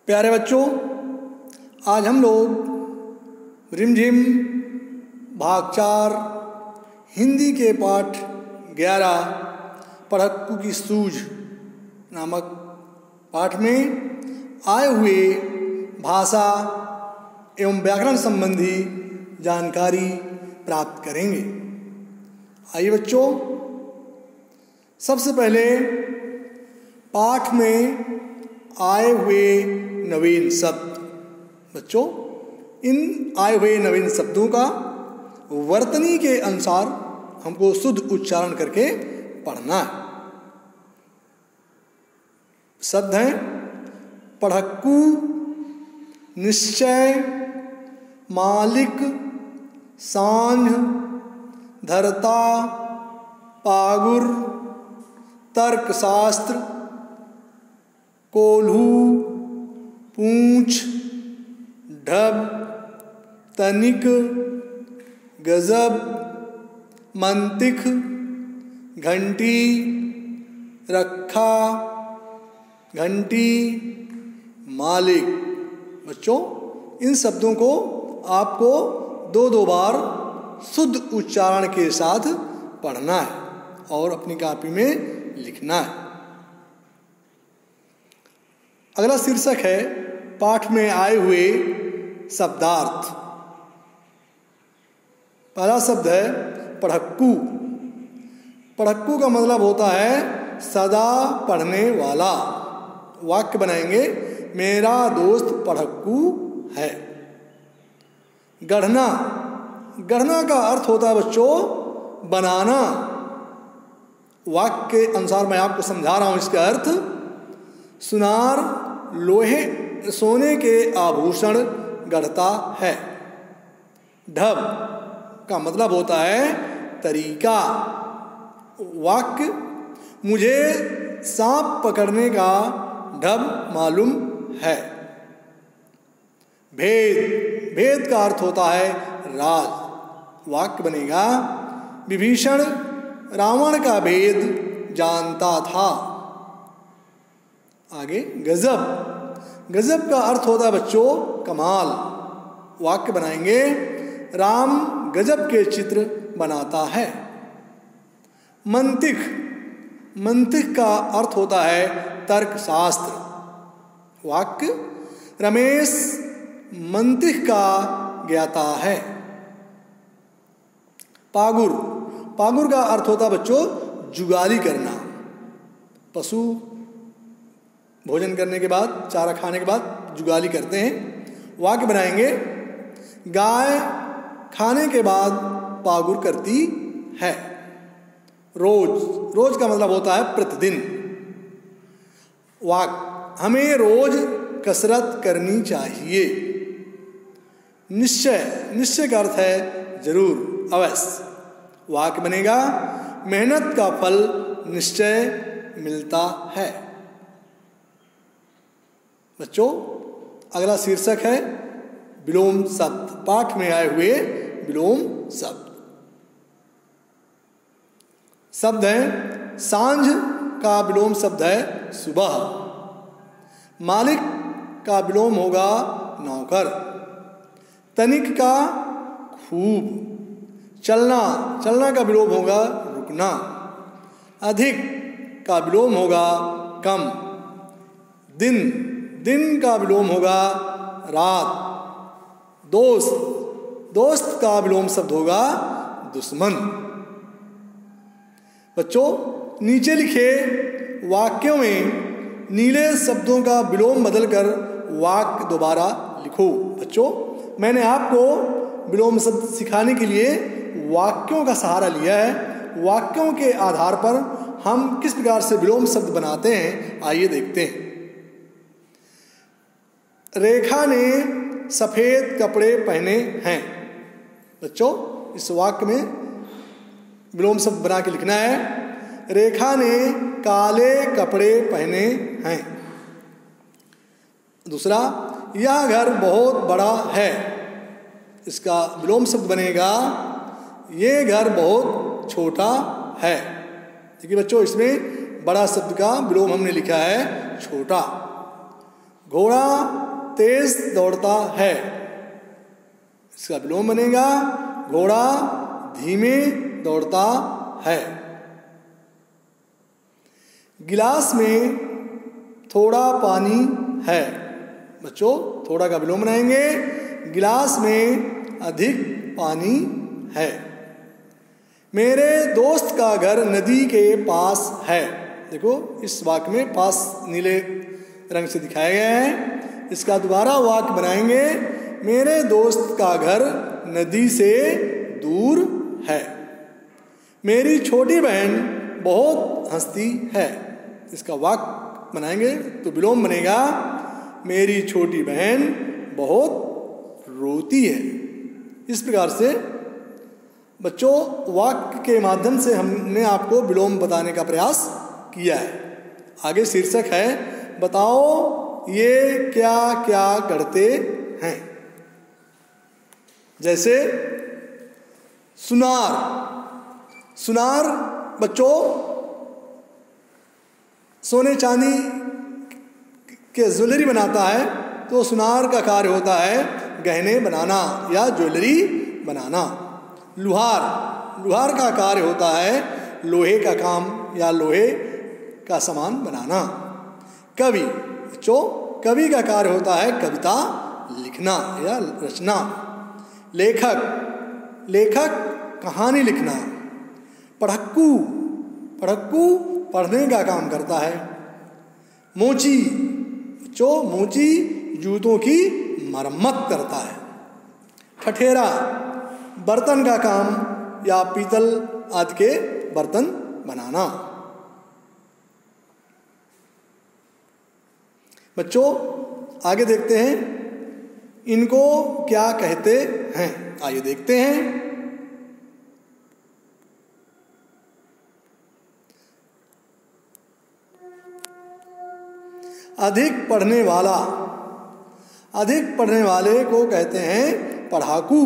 प्यारे बच्चों, आज हम लोग रिमझिम भाग 4 हिंदी के पाठ 11 पढ़क्कू की सूझ नामक पाठ में आए हुए भाषा एवं व्याकरण संबंधी जानकारी प्राप्त करेंगे। आइए बच्चों, सबसे पहले पाठ में आए हुए नवीन शब्द। बच्चों, इन आए हुए नवीन शब्दों का वर्तनी के अनुसार हमको शुद्ध उच्चारण करके पढ़ना है। शब्द हैं पढ़क्कू, निश्चय, मालिक, सांझ, धर्ता, पागुर, तर्कशास्त्र, कोल्हू, पूंछ, ढब, तनिक, गजब, मंतिख, घंटी, रखा, घंटी, मालिक। बच्चों, इन शब्दों को आपको दो बार शुद्ध उच्चारण के साथ पढ़ना है और अपनी कॉपी में लिखना है। अगला शीर्षक है पाठ में आए हुए शब्दार्थ। पहला शब्द है पढ़क्कू। पढ़क्कू का मतलब होता है सदा पढ़ने वाला। वाक्य बनाएंगे, मेरा दोस्त पढ़क्कू है। गढ़ना। गढ़ना का अर्थ होता है बच्चों बनाना। वाक्य के अनुसार मैं आपको समझा रहा हूं इसका अर्थ। सुनार लोहे सोने के आभूषण गढ़ता है। ढब का मतलब होता है तरीका। वाक्य, मुझे सांप पकड़ने का ढब मालूम है। भेद। भेद का अर्थ होता है राज। वाक्य बनेगा, विभीषण रावण का भेद जानता था। आगे गजब। गजब का अर्थ होता है बच्चों कमाल। वाक्य बनाएंगे, राम गजब के चित्र बनाता है। मंतिख। मंतिख का अर्थ होता है तर्कशास्त्र। वाक्य, रमेश मंतिख का ज्ञाता है। पागुर। पागुर का अर्थ होता है बच्चों जुगाली करना। पशु भोजन करने के बाद, चारा खाने के बाद जुगाली करते हैं। वाक्य बनाएंगे, गाय खाने के बाद पागुर करती है। रोज। रोज का मतलब होता है प्रतिदिन। वाक्य, हमें रोज कसरत करनी चाहिए। निश्चय। निश्चय का अर्थ है जरूर, अवश्य। वाक्य बनेगा, मेहनत का फल निश्चय मिलता है। बच्चों, अगला शीर्षक है विलोम शब्द। पाठ में आए हुए विलोम शब्द। शब्द है सांझ का विलोम शब्द है सुबह। मालिक का विलोम होगा नौकर। तनिक का खूब। चलना। चलना का विलोम होगा रुकना। अधिक का विलोम होगा कम। दिन। दिन का विलोम होगा रात। दोस्त। दोस्त का विलोम शब्द होगा दुश्मन। बच्चों, नीचे लिखे वाक्यों में नीले शब्दों का विलोम बदलकर वाक्य दोबारा लिखो। बच्चों, मैंने आपको विलोम शब्द सिखाने के लिए वाक्यों का सहारा लिया है। वाक्यों के आधार पर हम किस प्रकार से विलोम शब्द बनाते हैं, आइए देखते हैं। रेखा ने सफेद कपड़े पहने हैं। बच्चों, इस वाक्य में विलोम शब्द बना के लिखना है, रेखा ने काले कपड़े पहने हैं। दूसरा, यह घर बहुत बड़ा है। इसका विलोम शब्द बनेगा, ये घर बहुत छोटा है। देखिए बच्चों, इसमें बड़ा शब्द का विलोम हमने लिखा है छोटा। घोड़ा तेज दौड़ता है, इसका विलोम बनेगा घोड़ा धीमे दौड़ता है। गिलास में थोड़ा पानी है, बच्चों थोड़ा का विलोम बनाएंगे गिलास में अधिक पानी है। मेरे दोस्त का घर नदी के पास है। देखो इस वाक्य में पास नीले रंग से दिखाया गया है। इसका दोबारा वाक्य बनाएंगे मेरे दोस्त का घर नदी से दूर है। मेरी छोटी बहन बहुत हंसती है, इसका वाक्य बनाएंगे तो विलोम बनेगा मेरी छोटी बहन बहुत रोती है। इस प्रकार से बच्चों वाक्य के माध्यम से हमने आपको विलोम बताने का प्रयास किया है। आगे शीर्षक है बताओ ये क्या क्या करते हैं। जैसे सुनार, सुनार बच्चों सोने चांदी के ज्वेलरी बनाता है, तो सुनार का कार्य होता है गहने बनाना या ज्वेलरी बनाना। लुहार, लुहार का कार्य होता है लोहे का काम या लोहे का सामान बनाना। कवि, बच्चों कवि का कार्य होता है कविता लिखना या रचना। लेखक, लेखक कहानी लिखना। पढ़क्कू, पढ़क्कू पढ़ने का काम करता है। मोची, बच्चों मोची जूतों की मरम्मत करता है। ठठेरा, बर्तन का काम या पीतल आदि के बर्तन बनाना। बच्चों आगे देखते हैं इनको क्या कहते हैं, आइए देखते हैं। अधिक पढ़ने वाला, अधिक पढ़ने वाले को कहते हैं पढ़ाकू।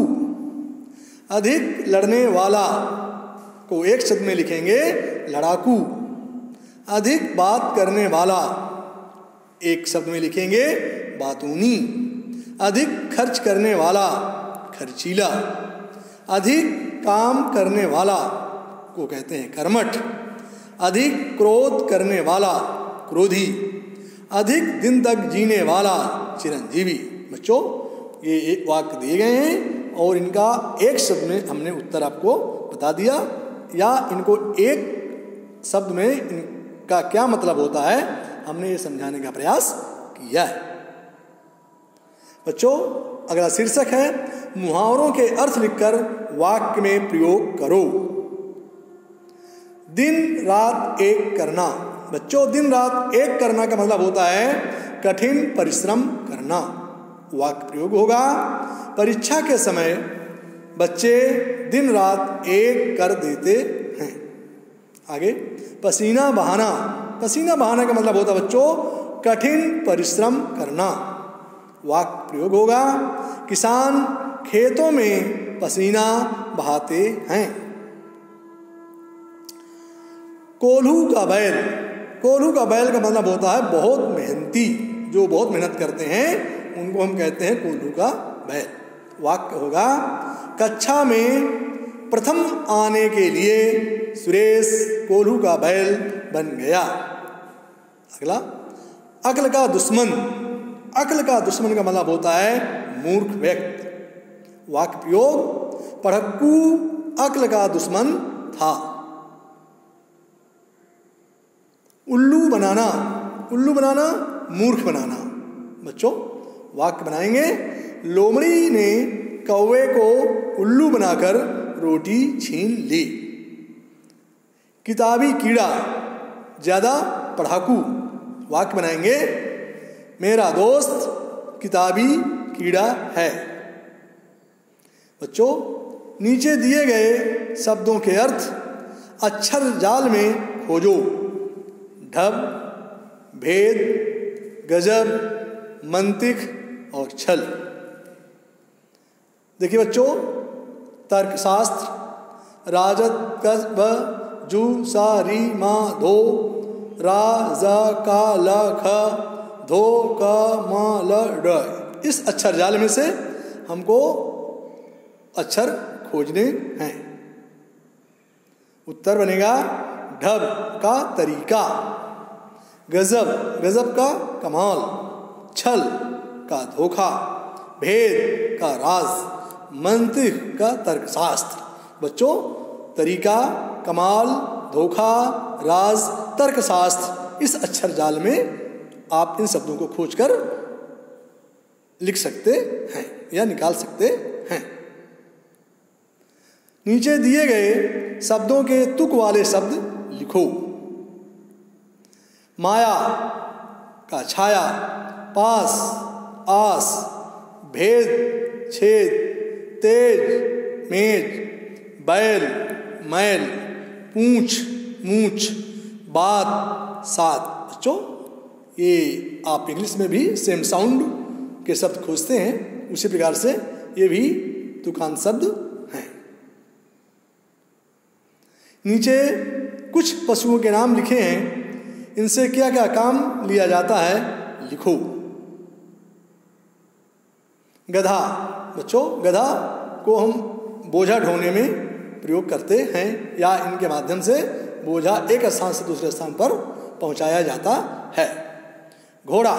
अधिक लड़ने वाला को एक शब्द में लिखेंगे लड़ाकू। अधिक बात करने वाला एक शब्द में लिखेंगे बातूनी। अधिक खर्च करने वाला खर्चीला। अधिक काम करने वाला को कहते हैं कर्मठ। अधिक क्रोध करने वाला क्रोधी। अधिक दिन तक जीने वाला चिरंजीवी। बच्चों ये एक वाक्य दिए गए हैं और इनका एक शब्द में हमने उत्तर आपको बता दिया, या इनको एक शब्द में इनका क्या मतलब होता है हमने ये समझाने का प्रयास किया है। बच्चों अगला शीर्षक है मुहावरों के अर्थ लिखकर वाक्य में प्रयोग करो। दिन रात एक करना। बच्चों दिन रात एक करना का मतलब होता है कठिन परिश्रम करना। वाक्य प्रयोग होगा परीक्षा के समय बच्चे दिन रात एक कर देते हैं। आगे पसीना बहाना। पसीना बहाना का मतलब होता है बच्चों कठिन परिश्रम करना। वाक्य प्रयोग होगा किसान खेतों में पसीना बहाते हैं। कोल्हू का बैल। कोल्हू का बैल का मतलब होता है बहुत मेहनती, जो बहुत मेहनत करते हैं उनको हम कहते हैं कोल्हू का बैल। वाक्य होगा कक्षा में प्रथम आने के लिए सुरेश कोल्हू का बैल बन गया। अगला अक्ल का दुश्मन। अक्ल का दुश्मन का मतलब होता है मूर्ख व्यक्ति। वाक्य प्रयोग पढ़क्कू अक्ल का दुश्मन था। उल्लू बनाना। उल्लू बनाना मूर्ख बनाना। बच्चों वाक्य बनाएंगे लोमड़ी ने कौवे को उल्लू बनाकर रोटी छीन ली। किताबी कीड़ा ज्यादा पढ़ाकू। वाक्य बनाएंगे मेरा दोस्त किताबी कीड़ा है। बच्चों नीचे दिए गए शब्दों के अर्थ अक्षर जाल में खोजो। ढब, भेद, गजब, मंतिक और छल। देखिए बच्चों तर्कशास्त्र राजत कस्ब जू सा री मा धो रा ज का ल ख धो क म ल ड। इस अक्षर जाल में से हमको अक्षर खोजने हैं। उत्तर बनेगा ढब का तरीका, गजब, गजब का कमाल, छल का धोखा, भेद का राज, मंतिक का तर्कशास्त्र। बच्चों, तरीका, कमाल, धोखा, राज, तर्कशास्त्र, इस अक्षर जाल में आप इन शब्दों को खोजकर लिख सकते हैं या निकाल सकते हैं। नीचे दिए गए शब्दों के तुक वाले शब्द लिखो। माया का छाया, पास, आस, भेद, छेद, तेज, मेज, बैल, मैल, पूंछ, मूछ, बात, सात। बच्चों, ये आप इंग्लिश में भी सेम साउंड के शब्द खोजते हैं, उसी प्रकार से ये भी तुकांत शब्द हैं। नीचे कुछ पशुओं के नाम लिखे हैं, इनसे क्या क्या काम लिया जाता है लिखो। गधा। बच्चों, गधा को हम बोझा ढोने में प्रयोग करते हैं या इनके माध्यम से बोझा एक स्थान से दूसरे स्थान पर पहुंचाया जाता है। घोड़ा।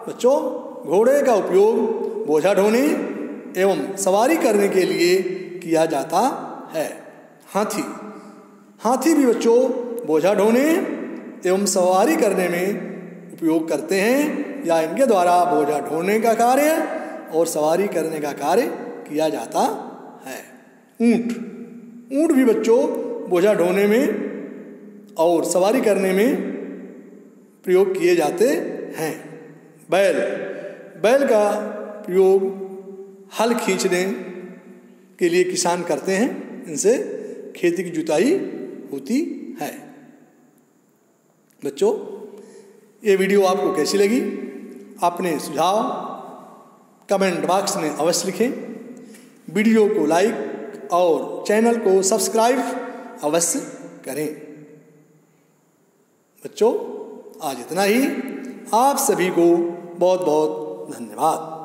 बच्चों, घोड़े का उपयोग बोझा ढोने एवं सवारी करने के लिए किया जाता है। हाथी। हाथी भी बच्चों बोझा ढोने एवं सवारी करने में उपयोग करते हैं या इनके द्वारा बोझा ढोने का कार्य और सवारी करने का कार्य किया जाता है। ऊंट। ऊंट भी बच्चों बोझा ढोने में और सवारी करने में प्रयोग किए जाते हैं। बैल। बैल का प्रयोग हल खींचने के लिए किसान करते हैं, इनसे खेती की जुताई होती है। बच्चों, ये वीडियो आपको कैसी लगी? अपने सुझाव कमेंट बॉक्स में अवश्य लिखें। वीडियो को लाइक और चैनल को सब्सक्राइब अवश्य करें। बच्चों, आज इतना ही। आप सभी को बहुत बहुत धन्यवाद।